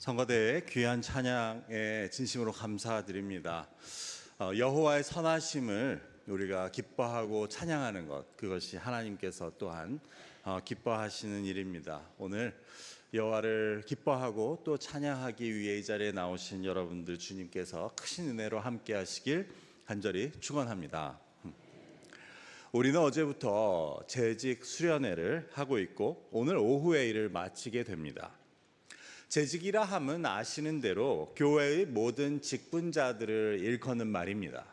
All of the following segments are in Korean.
성가대의 귀한 찬양에 진심으로 감사드립니다. 여호와의 선하심을 우리가 기뻐하고 찬양하는 것, 그것이 하나님께서 또한 기뻐하시는 일입니다. 오늘 여호와를 기뻐하고 또 찬양하기 위해 이 자리에 나오신 여러분들, 주님께서 크신 은혜로 함께 하시길 간절히 축원합니다. 우리는 어제부터 재직 수련회를 하고 있고 오늘 오후에 이를 마치게 됩니다. 재직이라 함은 아시는 대로 교회의 모든 직분자들을 일컫는 말입니다.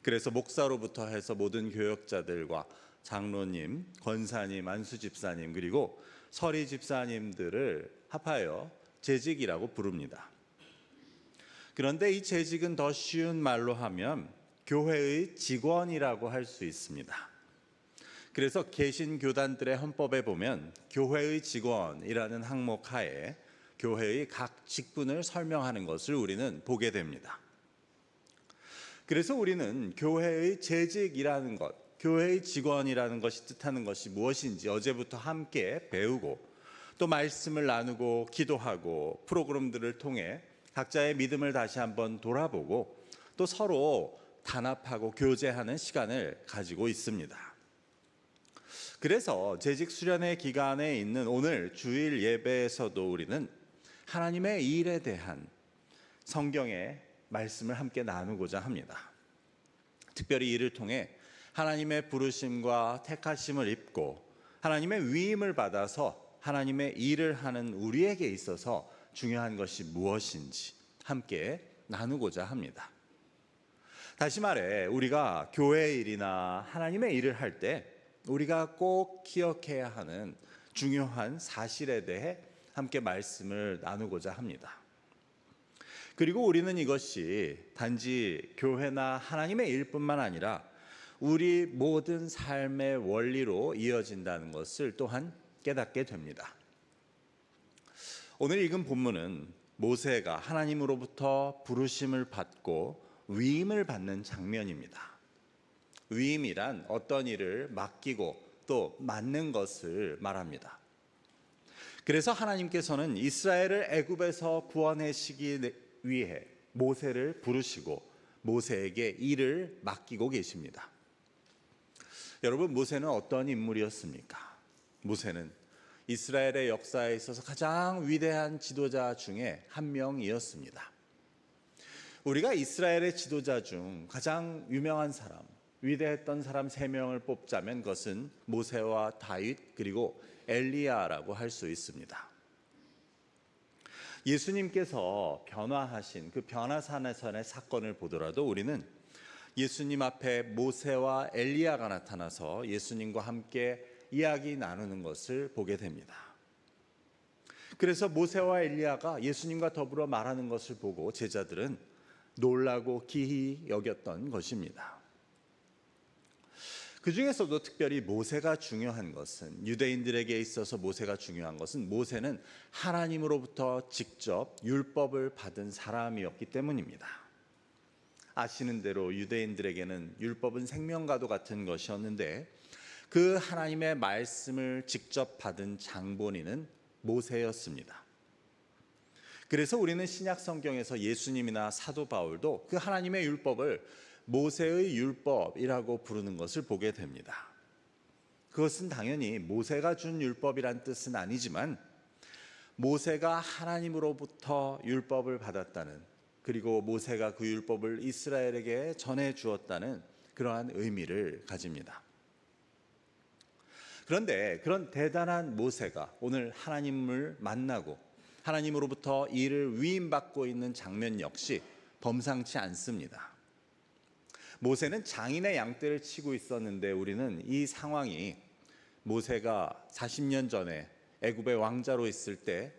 그래서 목사로부터 해서 모든 교역자들과 장로님, 권사님, 안수집사님, 그리고 서리 집사님들을 합하여 재직이라고 부릅니다. 그런데 이 재직은 더 쉬운 말로 하면 교회의 직원이라고 할 수 있습니다. 그래서 개신교단들의 헌법에 보면 교회의 직원이라는 항목 하에 교회의 각 직분을 설명하는 것을 우리는 보게 됩니다. 그래서 우리는 교회의 재직이라는 것, 교회의 직원이라는 것이 뜻하는 것이 무엇인지 어제부터 함께 배우고 또 말씀을 나누고 기도하고 프로그램들을 통해 각자의 믿음을 다시 한번 돌아보고 또 서로 단합하고 교제하는 시간을 가지고 있습니다. 그래서 재직 수련회 기간에 있는 오늘 주일 예배에서도 우리는 하나님의 일에 대한 성경의 말씀을 함께 나누고자 합니다. 특별히 이를 통해 하나님의 부르심과 택하심을 입고 하나님의 위임을 받아서 하나님의 일을 하는 우리에게 있어서 중요한 것이 무엇인지 함께 나누고자 합니다. 다시 말해 우리가 교회 일이나 하나님의 일을 할 때 우리가 꼭 기억해야 하는 중요한 사실에 대해 함께 말씀을 나누고자 합니다. 그리고 우리는 이것이 단지 교회나 하나님의 일뿐만 아니라 우리 모든 삶의 원리로 이어진다는 것을 또한 깨닫게 됩니다. 오늘 읽은 본문은 모세가 하나님으로부터 부르심을 받고 위임을 받는 장면입니다. 위임이란 어떤 일을 맡기고 또 맡는 것을 말합니다. 그래서 하나님께서는 이스라엘을 애굽에서 구원하시기 위해 모세를 부르시고 모세에게 일을 맡기고 계십니다. 여러분, 모세는 어떤 인물이었습니까? 모세는 이스라엘의 역사에 있어서 가장 위대한 지도자 중에 한 명이었습니다. 우리가 이스라엘의 지도자 중 가장 유명한 사람, 위대했던 사람 3명을 뽑자면 그것은 모세와 다윗 그리고 엘리야라고 할 수 있습니다. 예수님께서 변화하신 그 변화산에서의 사건을 보더라도 우리는 예수님 앞에 모세와 엘리야가 나타나서 예수님과 함께 이야기 나누는 것을 보게 됩니다. 그래서 모세와 엘리야가 예수님과 더불어 말하는 것을 보고 제자들은 놀라고 기이 여겼던 것입니다. 그 중에서도 특별히 모세가 중요한 것은, 유대인들에게 있어서 모세가 중요한 것은 모세는 하나님으로부터 직접 율법을 받은 사람이었기 때문입니다. 아시는 대로 유대인들에게는 율법은 생명과도 같은 것이었는데 그 하나님의 말씀을 직접 받은 장본인은 모세였습니다. 그래서 우리는 신약 성경에서 예수님이나 사도 바울도 그 하나님의 율법을 모세의 율법이라고 부르는 것을 보게 됩니다. 그것은 당연히 모세가 준 율법이란 뜻은 아니지만 모세가 하나님으로부터 율법을 받았다는, 그리고 모세가 그 율법을 이스라엘에게 전해 주었다는 그러한 의미를 가집니다. 그런데 그런 대단한 모세가 오늘 하나님을 만나고 하나님으로부터 일을 위임받고 있는 장면 역시 범상치 않습니다. 모세는 장인의 양떼를 치고 있었는데 우리는 이 상황이 모세가 40년 전에 애굽의 왕자로 있을 때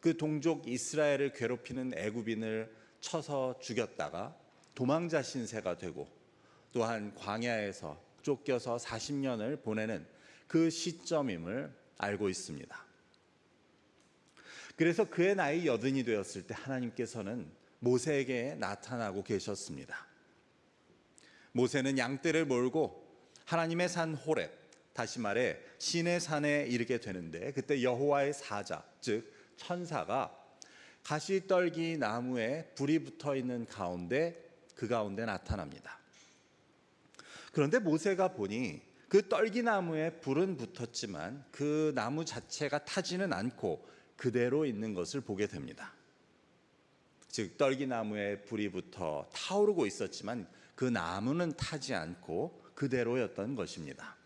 그 동족 이스라엘을 괴롭히는 애굽인을 쳐서 죽였다가 도망자 신세가 되고 또한 광야에서 쫓겨서 40년을 보내는 그 시점임을 알고 있습니다. 그래서 그의 나이 80이 되었을 때 하나님께서는 모세에게 나타나고 계셨습니다. 모세는 양떼를 몰고 하나님의 산 호렙, 다시 말해 시내 산에 이르게 되는데 그때 여호와의 사자, 즉 천사가 가시떨기 나무에 불이 붙어 있는 가운데 그 가운데 나타납니다. 그런데 모세가 보니 그 떨기나무에 불은 붙었지만 그 나무 자체가 타지는 않고 그대로 있는 것을 보게 됩니다. 즉 떨기나무에 불이 붙어 타오르고 있었지만 그 나무는 타지 않고 그대로였던 것입니다.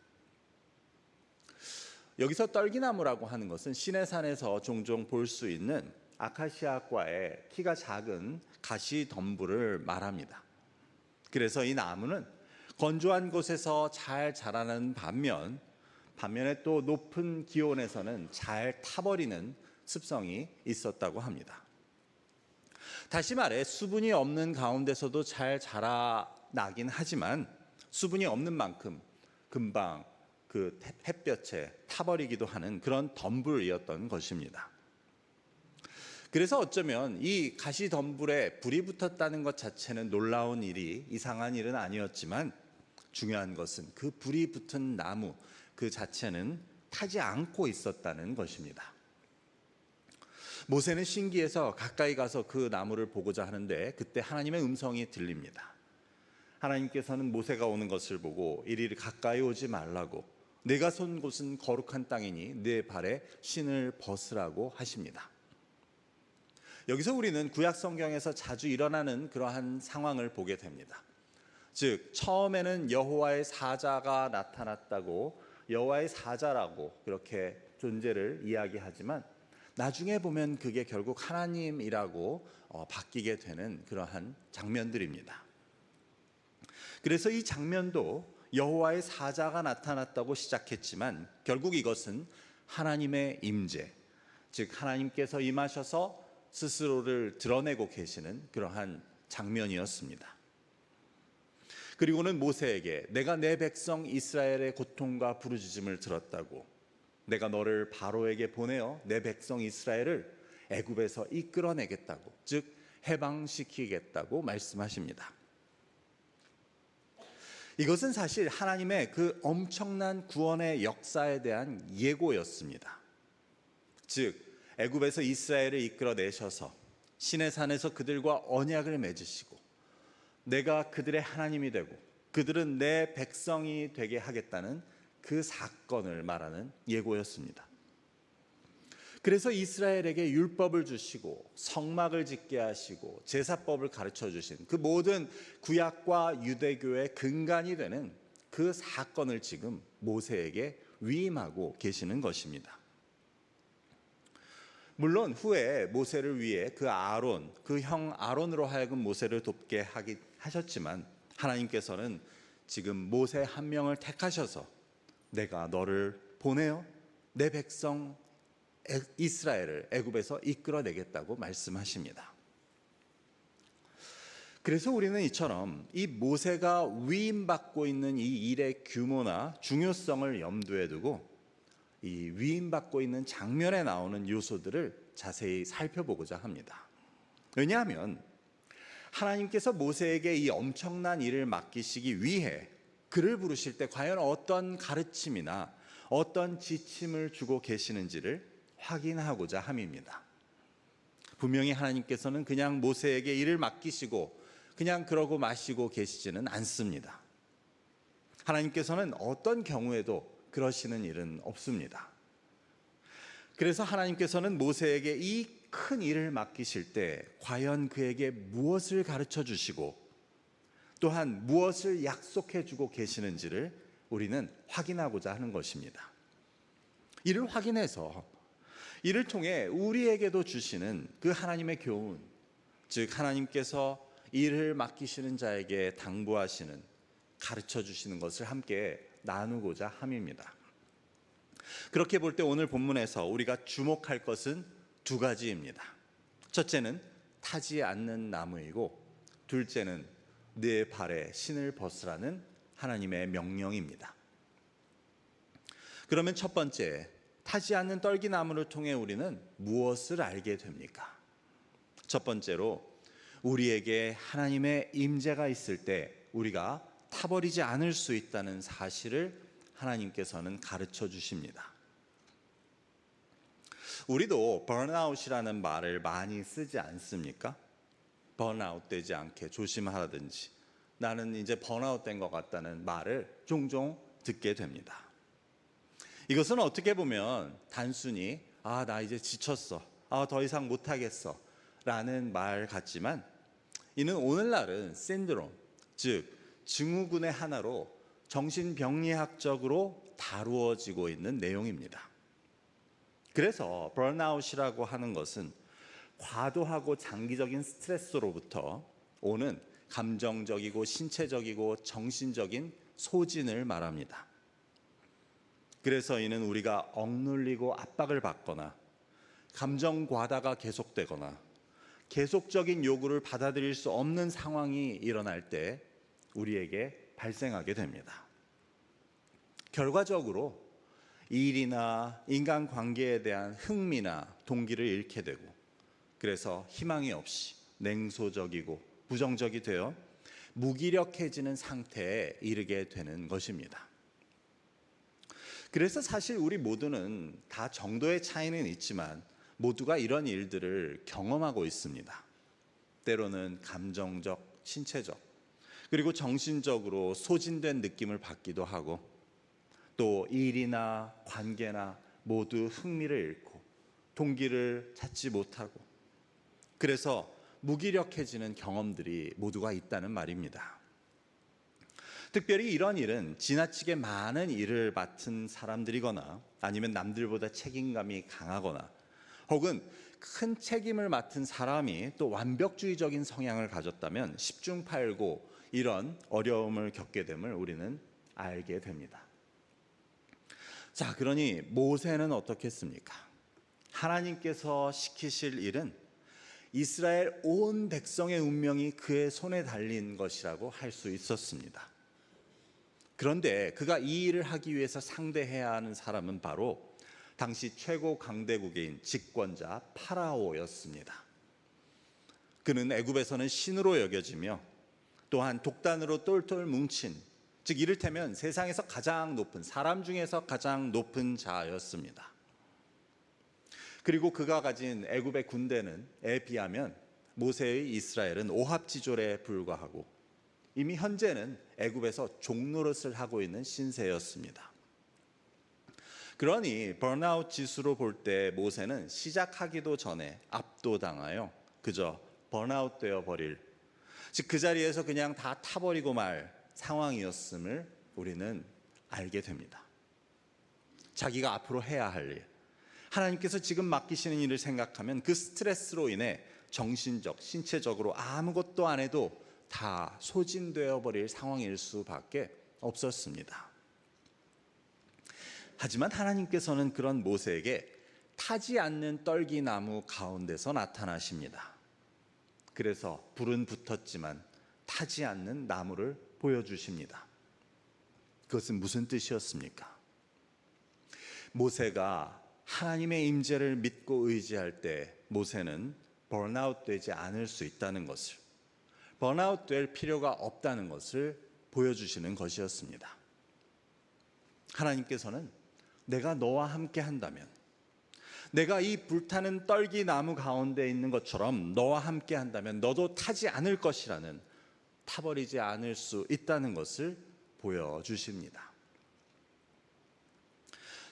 여기서 떨기나무라고 하는 것은 시내산에서 종종 볼 수 있는 아카시아과의 키가 작은 가시덤불을 말합니다. 그래서 이 나무는 건조한 곳에서 잘 자라는 반면에 또 높은 기온에서는 잘 타버리는 습성이 있었다고 합니다. 다시 말해 수분이 없는 가운데서도 잘 자라나긴 하지만 수분이 없는 만큼 금방 그 햇볕에 타버리기도 하는 그런 덤불이었던 것입니다. 그래서 어쩌면 이 가시덤불에 불이 붙었다는 것 자체는 놀라운 일이 이상한 일은 아니었지만 중요한 것은 그 불이 붙은 나무 그 자체는 타지 않고 있었다는 것입니다. 모세는 신기해서 가까이 가서 그 나무를 보고자 하는데 그때 하나님의 음성이 들립니다. 하나님께서는 모세가 오는 것을 보고 이리 가까이 오지 말라고, 내가 선 곳은 거룩한 땅이니 내 발에 신을 벗으라고 하십니다. 여기서 우리는 구약 성경에서 자주 일어나는 그러한 상황을 보게 됩니다. 즉 처음에는 여호와의 사자가 나타났다고 여호와의 사자라고 그렇게 존재를 이야기하지만 나중에 보면 그게 결국 하나님이라고 바뀌게 되는 그러한 장면들입니다. 그래서 이 장면도 여호와의 사자가 나타났다고 시작했지만 결국 이것은 하나님의 임재, 즉 하나님께서 임하셔서 스스로를 드러내고 계시는 그러한 장면이었습니다. 그리고는 모세에게 내가 내 백성 이스라엘의 고통과 부르짖음을 들었다고, 내가 너를 바로에게 보내어 내 백성 이스라엘을 애굽에서 이끌어내겠다고, 즉 해방시키겠다고 말씀하십니다. 이것은 사실 하나님의 그 엄청난 구원의 역사에 대한 예고였습니다. 즉 애굽에서 이스라엘을 이끌어내셔서 시내산에서 그들과 언약을 맺으시고 내가 그들의 하나님이 되고 그들은 내 백성이 되게 하겠다는 그 사건을 말하는 예고였습니다. 그래서 이스라엘에게 율법을 주시고 성막을 짓게 하시고 제사법을 가르쳐 주신 그 모든 구약과 유대교의 근간이 되는 그 사건을 지금 모세에게 위임하고 계시는 것입니다. 물론 후에 모세를 위해 그 형 아론으로 하여금 모세를 돕게 하셨지만 하나님께서는 지금 모세 한 명을 택하셔서 내가 너를 보내어 내 백성 이스라엘을 애굽에서 이끌어내겠다고 말씀하십니다. 그래서 우리는 이처럼 이 모세가 위임받고 있는 이 일의 규모나 중요성을 염두에 두고 이 위임받고 있는 장면에 나오는 요소들을 자세히 살펴보고자 합니다. 왜냐하면 하나님께서 모세에게 이 엄청난 일을 맡기시기 위해 그를 부르실 때 과연 어떤 가르침이나 어떤 지침을 주고 계시는지를 확인하고자 함입니다. 분명히 하나님께서는 그냥 모세에게 일을 맡기시고 그냥 그러고 마시고 계시지는 않습니다. 하나님께서는 어떤 경우에도 그러시는 일은 없습니다. 그래서 하나님께서는 모세에게 이 큰 일을 맡기실 때 과연 그에게 무엇을 가르쳐 주시고 또한 무엇을 약속해 주고 계시는지를 우리는 확인하고자 하는 것입니다. 이를 확인해서 이를 통해 우리에게도 주시는 그 하나님의 교훈, 즉 하나님께서 일을 맡기시는 자에게 당부하시는 가르쳐 주시는 것을 함께 나누고자 함입니다. 그렇게 볼 때 오늘 본문에서 우리가 주목할 것은 두 가지입니다. 첫째는 타지 않는 나무이고 둘째는 내 발에 신을 벗으라는 하나님의 명령입니다. 그러면 첫 번째, 타지 않는 떨기나무를 통해 우리는 무엇을 알게 됩니까? 첫 번째로 우리에게 하나님의 임재가 있을 때 우리가 타버리지 않을 수 있다는 사실을 하나님께서는 가르쳐 주십니다. 우리도 번아웃이라는 말을 많이 쓰지 않습니까? 번아웃 되지 않게 조심하라든지 나는 이제 번아웃 된 것 같다는 말을 종종 듣게 됩니다. 이것은 어떻게 보면 단순히 나 이제 지쳤어. 더 이상 못하겠어. 라는 말 같지만 이는 오늘날은 신드롬, 즉 증후군의 하나로 정신병리학적으로 다루어지고 있는 내용입니다. 그래서 번아웃이라고 하는 것은 과도하고 장기적인 스트레스로부터 오는 감정적이고 신체적이고 정신적인 소진을 말합니다. 그래서 이는 우리가 억눌리고 압박을 받거나 감정 과다가 계속되거나 계속적인 요구를 받아들일 수 없는 상황이 일어날 때 우리에게 발생하게 됩니다. 결과적으로 일이나 인간관계에 대한 흥미나 동기를 잃게 되고 그래서 희망이 없이 냉소적이고 부정적이 되어 무기력해지는 상태에 이르게 되는 것입니다. 그래서 사실 우리 모두는 다 정도의 차이는 있지만 모두가 이런 일들을 경험하고 있습니다. 때로는 감정적, 신체적, 그리고 정신적으로 소진된 느낌을 받기도 하고 또 일이나 관계나 모두 흥미를 잃고 동기를 찾지 못하고 그래서 무기력해지는 경험들이 모두가 있다는 말입니다. 특별히 이런 일은 지나치게 많은 일을 맡은 사람들이거나 아니면 남들보다 책임감이 강하거나 혹은 큰 책임을 맡은 사람이 또 완벽주의적인 성향을 가졌다면 십중팔구 이런 어려움을 겪게 됨을 우리는 알게 됩니다. 자, 그러니 모세는 어떻겠습니까? 하나님께서 시키실 일은 이스라엘 온 백성의 운명이 그의 손에 달린 것이라고 할 수 있었습니다. 그런데 그가 이 일을 하기 위해서 상대해야 하는 사람은 바로 당시 최고 강대국인 집권자 파라오였습니다. 그는 애굽에서는 신으로 여겨지며 또한 독단으로 똘똘 뭉친, 즉 이를테면 세상에서 가장 높은, 사람 중에서 가장 높은 자였습니다. 그리고 그가 가진 애굽의 군대는에 비하면 모세의 이스라엘은 오합지졸에 불과하고 이미 현재는 애굽에서 종노릇을 하고 있는 신세였습니다. 그러니 번아웃 지수로 볼 때 모세는 시작하기도 전에 압도당하여 그저 번아웃 되어 버릴, 즉 그 자리에서 그냥 다 타버리고 말 상황이었음을 우리는 알게 됩니다. 자기가 앞으로 해야 할 일, 하나님께서 지금 맡기시는 일을 생각하면 그 스트레스로 인해 정신적, 신체적으로 아무것도 안 해도 다 소진되어 버릴 상황일 수밖에 없었습니다. 하지만 하나님께서는 그런 모세에게 타지 않는 떨기나무 가운데서 나타나십니다. 그래서 불은 붙었지만 타지 않는 나무를 보여주십니다. 그것은 무슨 뜻이었습니까? 모세가 하나님의 임재를 믿고 의지할 때 모세는 번아웃 되지 않을 수 있다는 것을, 번아웃 될 필요가 없다는 것을 보여주시는 것이었습니다. 하나님께서는 내가 너와 함께 한다면, 내가 이 불타는 떨기나무 가운데 있는 것처럼 너와 함께 한다면 너도 타지 않을 것이라는, 타버리지 않을 수 있다는 것을 보여주십니다.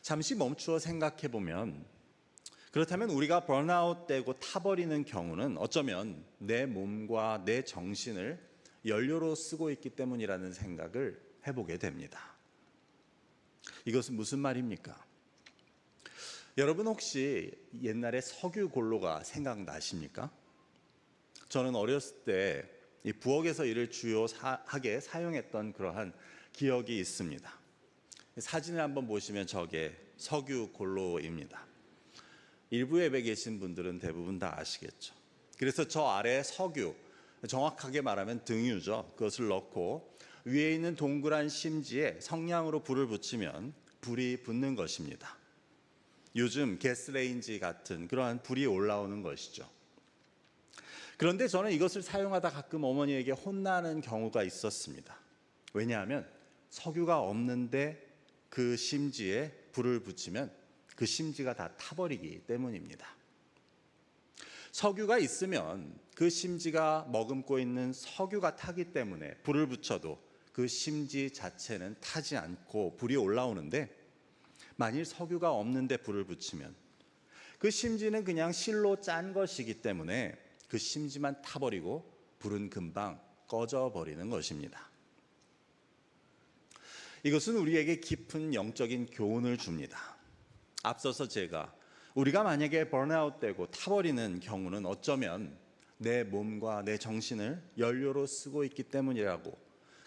잠시 멈추어 생각해 보면, 그렇다면 우리가 번아웃 되고 타버리는 경우는 어쩌면 내 몸과 내 정신을 연료로 쓰고 있기 때문이라는 생각을 해보게 됩니다. 이것은 무슨 말입니까? 여러분 혹시 옛날에 석유골로가 생각나십니까? 저는 어렸을 때 이 부엌에서 이를 주요하게 사용했던 그러한 기억이 있습니다. 사진을 한번 보시면 저게 석유골로입니다. 일부 예배 계신 분들은 대부분 다 아시겠죠. 그래서 저 아래에 석유, 정확하게 말하면 등유죠. 그것을 넣고 위에 있는 동그란 심지에 성냥으로 불을 붙이면 불이 붙는 것입니다. 요즘 가스레인지 같은 그러한 불이 올라오는 것이죠. 그런데 저는 이것을 사용하다 가끔 어머니에게 혼나는 경우가 있었습니다. 왜냐하면 석유가 없는데 그 심지에 불을 붙이면 그 심지가 다 타버리기 때문입니다. 석유가 있으면 그 심지가 머금고 있는 석유가 타기 때문에 불을 붙여도 그 심지 자체는 타지 않고 불이 올라오는데, 만일 석유가 없는데 불을 붙이면 그 심지는 그냥 실로 짠 것이기 때문에 그 심지만 타버리고 불은 금방 꺼져버리는 것입니다. 이것은 우리에게 깊은 영적인 교훈을 줍니다. 앞서서 제가 우리가 만약에 번아웃되고 타버리는 경우는 어쩌면 내 몸과 내 정신을 연료로 쓰고 있기 때문이라고,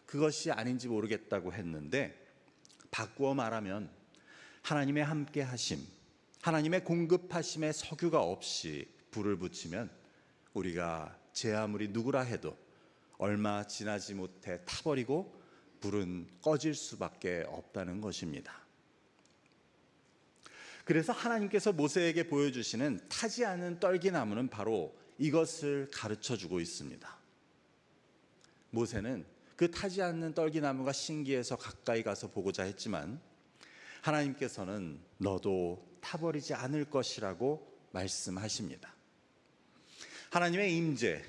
그것이 아닌지 모르겠다고 했는데, 바꾸어 말하면 하나님의 함께 하심, 하나님의 공급하심의 석유가 없이 불을 붙이면 우리가 제 아무리 누구라 해도 얼마 지나지 못해 타버리고 불은 꺼질 수밖에 없다는 것입니다. 그래서 하나님께서 모세에게 보여주시는 타지 않은 떨기나무는 바로 이것을 가르쳐주고 있습니다. 모세는 그 타지 않는 떨기나무가 신기해서 가까이 가서 보고자 했지만, 하나님께서는 너도 타버리지 않을 것이라고 말씀하십니다. 하나님의 임재,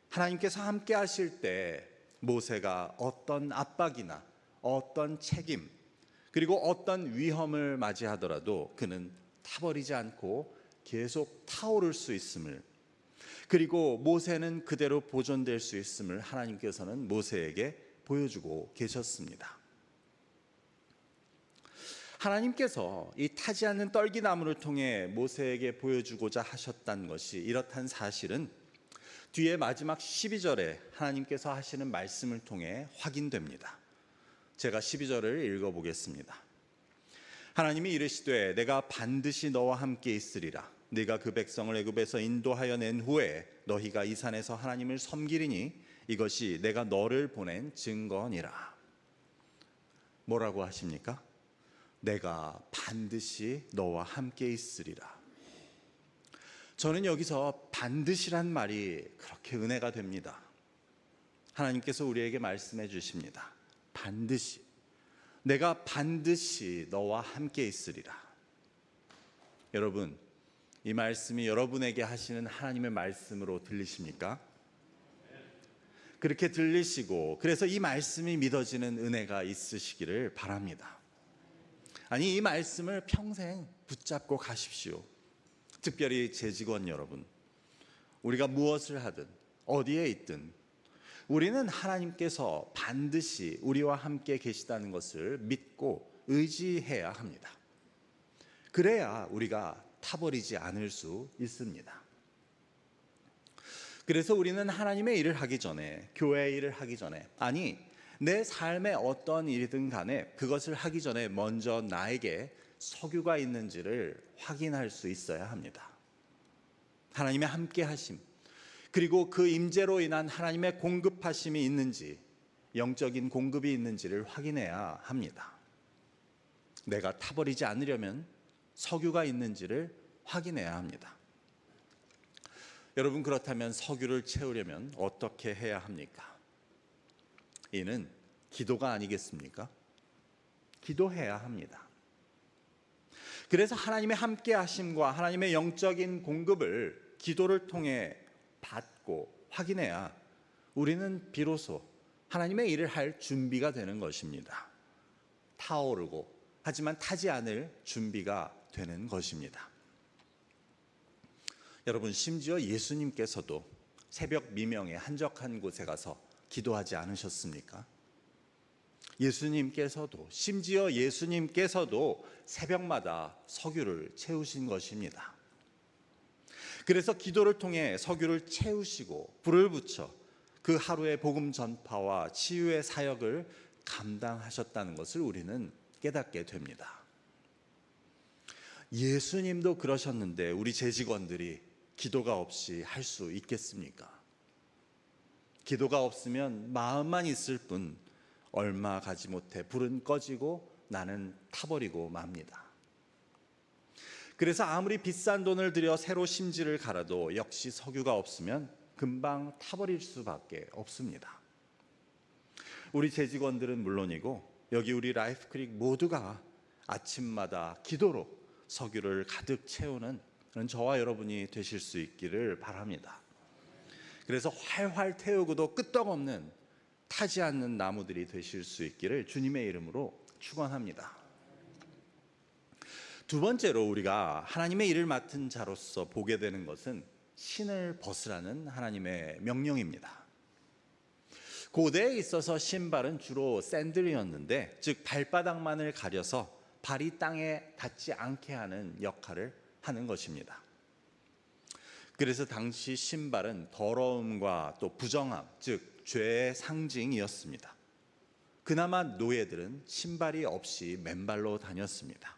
하나님께서 함께 하실 때 모세가 어떤 압박이나 어떤 책임, 그리고 어떤 위험을 맞이하더라도 그는 타버리지 않고 계속 타오를 수 있음을, 그리고 모세는 그대로 보존될 수 있음을 하나님께서는 모세에게 보여주고 계셨습니다. 하나님께서 이 타지 않는 떨기나무를 통해 모세에게 보여주고자 하셨다는 것이 이렇단 사실은 뒤에 마지막 12절에 하나님께서 하시는 말씀을 통해 확인됩니다. 제가 12절을 읽어보겠습니다. 하나님이 이르시되 내가 반드시 너와 함께 있으리라. 네가 그 백성을 애굽에서 인도하여 낸 후에 너희가 이 산에서 하나님을 섬기리니 이것이 내가 너를 보낸 증거니라. 뭐라고 하십니까? 내가 반드시 너와 함께 있으리라. 저는 여기서 반드시란 말이 그렇게 은혜가 됩니다. 하나님께서 우리에게 말씀해 주십니다. 반드시, 내가 반드시 너와 함께 있으리라. 여러분, 이 말씀이 여러분에게 하시는 하나님의 말씀으로 들리십니까? 그렇게 들리시고, 그래서 이 말씀이 믿어지는 은혜가 있으시기를 바랍니다. 아니, 이 말씀을 평생 붙잡고 가십시오. 특별히 제 직원 여러분, 우리가 무엇을 하든 어디에 있든 우리는 하나님께서 반드시 우리와 함께 계시다는 것을 믿고 의지해야 합니다. 그래야 우리가 타버리지 않을 수 있습니다. 그래서 우리는 하나님의 일을 하기 전에, 교회의 일을 하기 전에, 아니 내 삶의 어떤 일이든 간에 그것을 하기 전에 먼저 나에게 석유가 있는지를 확인할 수 있어야 합니다. 하나님의 함께 하심, 그리고 그 임재로 인한 하나님의 공급하심이 있는지, 영적인 공급이 있는지를 확인해야 합니다. 내가 타버리지 않으려면 석유가 있는지를 확인해야 합니다. 여러분, 그렇다면 석유를 채우려면 어떻게 해야 합니까? 이는 기도가 아니겠습니까? 기도해야 합니다. 그래서 하나님의 함께 하심과 하나님의 영적인 공급을 기도를 통해 받고 확인해야 우리는 비로소 하나님의 일을 할 준비가 되는 것입니다. 타오르고 하지만 타지 않을 준비가 되는 것입니다. 여러분, 심지어 예수님께서도 새벽 미명에 한적한 곳에 가서 기도하지 않으셨습니까? 심지어 예수님께서도 새벽마다 석유를 채우신 것입니다. 그래서 기도를 통해 석유를 채우시고 불을 붙여 그 하루의 복음 전파와 치유의 사역을 감당하셨다는 것을 우리는 깨닫게 됩니다. 예수님도 그러셨는데 우리 재직원들이 기도가 없이 할 수 있겠습니까? 기도가 없으면 마음만 있을 뿐 얼마 가지 못해 불은 꺼지고 나는 타버리고 맙니다. 그래서 아무리 비싼 돈을 들여 새로 심지를 갈아도 역시 석유가 없으면 금방 타버릴 수밖에 없습니다. 우리 재직원들은 물론이고 여기 우리 라이프크릭 모두가 아침마다 기도로 석유를 가득 채우는 그런 저와 여러분이 되실 수 있기를 바랍니다. 그래서 활활 태우고도 끄떡없는 타지 않는 나무들이 되실 수 있기를 주님의 이름으로 축원합니다. 두 번째로 우리가 하나님의 일을 맡은 자로서 보게 되는 것은 신을 벗으라는 하나님의 명령입니다. 고대에 있어서 신발은 주로 샌들이었는데, 즉 발바닥만을 가려서 발이 땅에 닿지 않게 하는 역할을 하는 것입니다. 그래서 당시 신발은 더러움과 또 부정함, 즉 죄의 상징이었습니다. 그나마 노예들은 신발이 없이 맨발로 다녔습니다.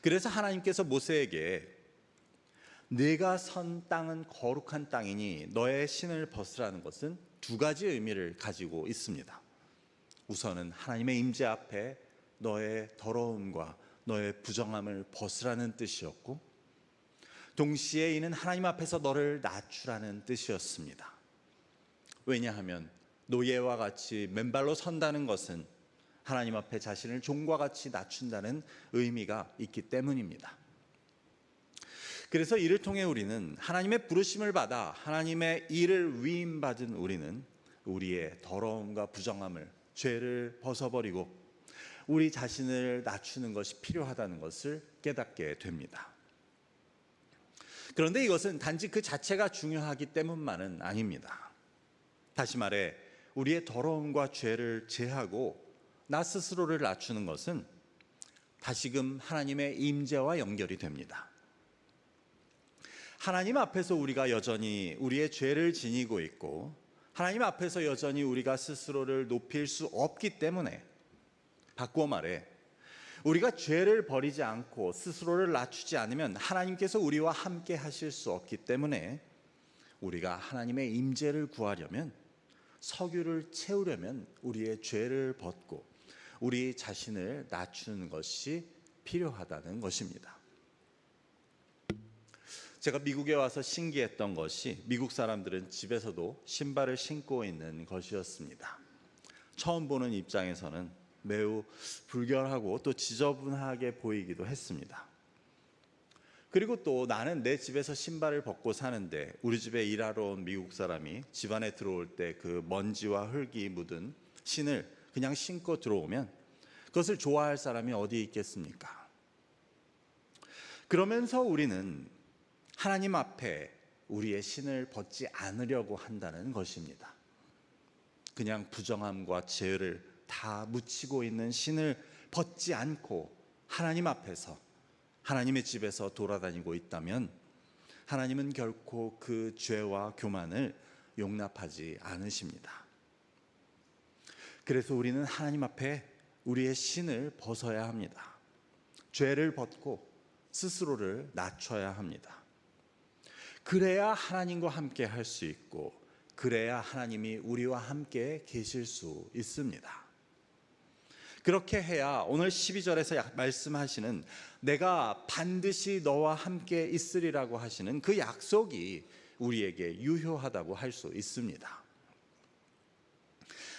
그래서 하나님께서 모세에게 네가 선 땅은 거룩한 땅이니 너의 신을 벗으라는 것은 두 가지 의미를 가지고 있습니다. 우선은 하나님의 임재 앞에 너의 더러움과 너의 부정함을 벗으라는 뜻이었고, 동시에 이는 하나님 앞에서 너를 낮추라는 뜻이었습니다. 왜냐하면 노예와 같이 맨발로 선다는 것은 하나님 앞에 자신을 종과 같이 낮춘다는 의미가 있기 때문입니다. 그래서 이를 통해 우리는 하나님의 부르심을 받아 하나님의 일을 위임받은 우리는 우리의 더러움과 부정함을, 죄를 벗어버리고 우리 자신을 낮추는 것이 필요하다는 것을 깨닫게 됩니다. 그런데 이것은 단지 그 자체가 중요하기 때문만은 아닙니다. 다시 말해 우리의 더러움과 죄를 제하고 나 스스로를 낮추는 것은 다시금 하나님의 임재와 연결이 됩니다. 하나님 앞에서 우리가 여전히 우리의 죄를 지니고 있고, 하나님 앞에서 여전히 우리가 스스로를 높일 수 없기 때문에, 바꾸어 말해 우리가 죄를 버리지 않고 스스로를 낮추지 않으면 하나님께서 우리와 함께 하실 수 없기 때문에, 우리가 하나님의 임재를 구하려면, 석유를 채우려면 우리의 죄를 벗고 우리 자신을 낮추는 것이 필요하다는 것입니다. 제가 미국에 와서 신기했던 것이 미국 사람들은 집에서도 신발을 신고 있는 것이었습니다. 처음 보는 입장에서는 매우 불결하고 또 지저분하게 보이기도 했습니다. 그리고 또 나는 내 집에서 신발을 벗고 사는데 우리 집에 일하러 온 미국 사람이 집안에 들어올 때 그 먼지와 흙이 묻은 신을 그냥 신고 들어오면 그것을 좋아할 사람이 어디 있겠습니까? 그러면서 우리는 하나님 앞에 우리의 신을 벗지 않으려고 한다는 것입니다. 그냥 부정함과 죄를 다 묻히고 있는 신을 벗지 않고 하나님 앞에서, 하나님의 집에서 돌아다니고 있다면 하나님은 결코 그 죄와 교만을 용납하지 않으십니다. 그래서 우리는 하나님 앞에 우리의 신을 벗어야 합니다. 죄를 벗고 스스로를 낮춰야 합니다. 그래야 하나님과 함께 할 수 있고, 그래야 하나님이 우리와 함께 계실 수 있습니다. 그렇게 해야 오늘 12절에서 말씀하시는 내가 반드시 너와 함께 있으리라고 하시는 그 약속이 우리에게 유효하다고 할 수 있습니다.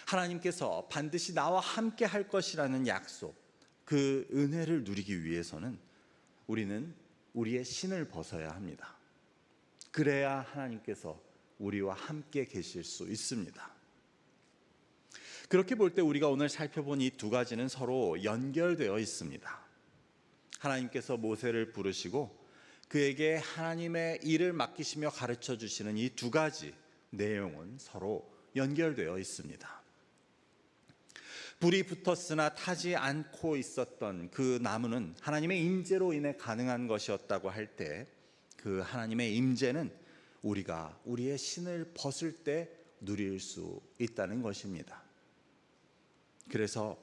하나님께서 반드시 나와 함께 할 것이라는 약속, 그 은혜를 누리기 위해서는 우리는 우리의 신을 벗어야 합니다. 그래야 하나님께서 우리와 함께 계실 수 있습니다. 그렇게 볼 때 우리가 오늘 살펴본 이 두 가지는 서로 연결되어 있습니다. 하나님께서 모세를 부르시고 그에게 하나님의 일을 맡기시며 가르쳐 주시는 이 두 가지 내용은 서로 연결되어 있습니다. 불이 붙었으나 타지 않고 있었던 그 나무는 하나님의 임재로 인해 가능한 것이었다고 할 때, 그 하나님의 임재는 우리가 우리의 신을 벗을 때 누릴 수 있다는 것입니다. 그래서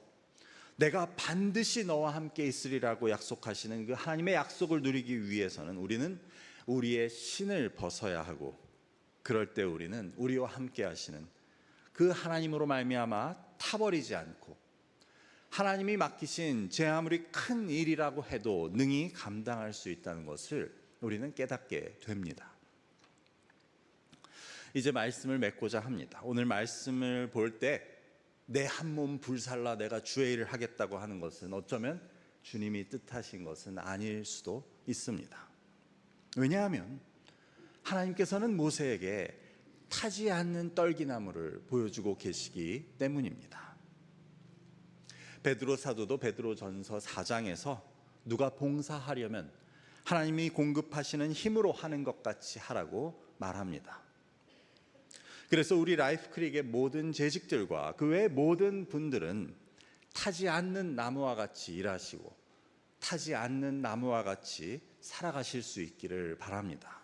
내가 반드시 너와 함께 있으리라고 약속하시는 그 하나님의 약속을 누리기 위해서는 우리는 우리의 신을 벗어야 하고, 그럴 때 우리는 우리와 함께 하시는 그 하나님으로 말미암아 타버리지 않고 하나님이 맡기신 제 아무리 큰 일이라고 해도 능히 감당할 수 있다는 것을 우리는 깨닫게 됩니다. 이제 말씀을 맺고자 합니다. 오늘 말씀을 볼 때 내 한 몸 불살라 내가 주의 일을 하겠다고 하는 것은 어쩌면 주님이 뜻하신 것은 아닐 수도 있습니다. 왜냐하면 하나님께서는 모세에게 타지 않는 떨기나무를 보여주고 계시기 때문입니다. 베드로 사도도 베드로전서 4장에서 누가 봉사하려면 하나님이 공급하시는 힘으로 하는 것 같이 하라고 말합니다. 그래서 우리 라이프크릭의 모든 재직들과 그 외 모든 분들은 타지 않는 나무와 같이 일하시고 타지 않는 나무와 같이 살아가실 수 있기를 바랍니다.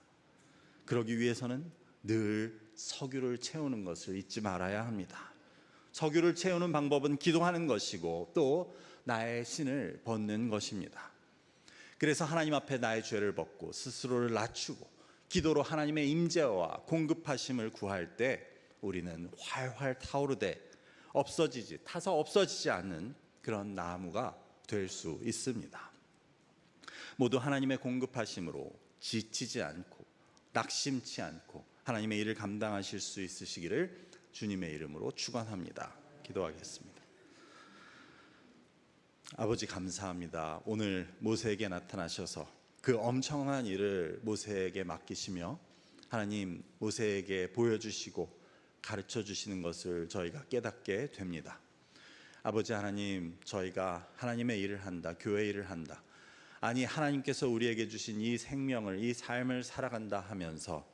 그러기 위해서는 늘 석유를 채우는 것을 잊지 말아야 합니다. 석유를 채우는 방법은 기도하는 것이고 또 나의 신을 벗는 것입니다. 그래서 하나님 앞에 나의 죄를 벗고 스스로를 낮추고 기도로 하나님의 임재와 공급하심을 구할 때 우리는 활활 타오르되 타서 없어지지 않는 그런 나무가 될 수 있습니다. 모두 하나님의 공급하심으로 지치지 않고 낙심치 않고 하나님의 일을 감당하실 수 있으시기를 주님의 이름으로 축원합니다. 기도하겠습니다. 아버지 감사합니다. 오늘 모세에게 나타나셔서 그 엄청난 일을 모세에게 맡기시며 하나님 모세에게 보여주시고 가르쳐 주시는 것을 저희가 깨닫게 됩니다. 아버지 하나님, 저희가 하나님의 일을 한다, 교회 일을 한다, 아니 하나님께서 우리에게 주신 이 생명을, 이 삶을 살아간다 하면서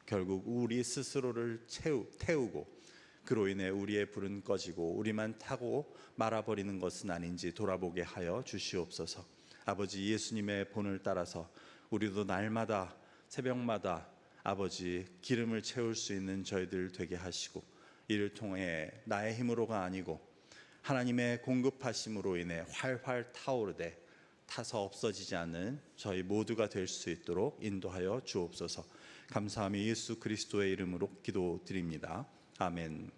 결국 우리 스스로를 태우고 그로 인해 우리의 불은 꺼지고 우리만 타고 말아버리는 것은 아닌지 돌아보게 하여 주시옵소서. 아버지 예수님의 본을 따라서 우리도 날마다 새벽마다 아버지 기름을 채울 수 있는 저희들 되게 하시고 이를 통해 나의 힘으로가 아니고 하나님의 공급하심으로 인해 활활 타오르되 타서 없어지지 않는 저희 모두가 될 수 있도록 인도하여 주옵소서. 감사하며 예수 그리스도의 이름으로 기도드립니다. 아멘.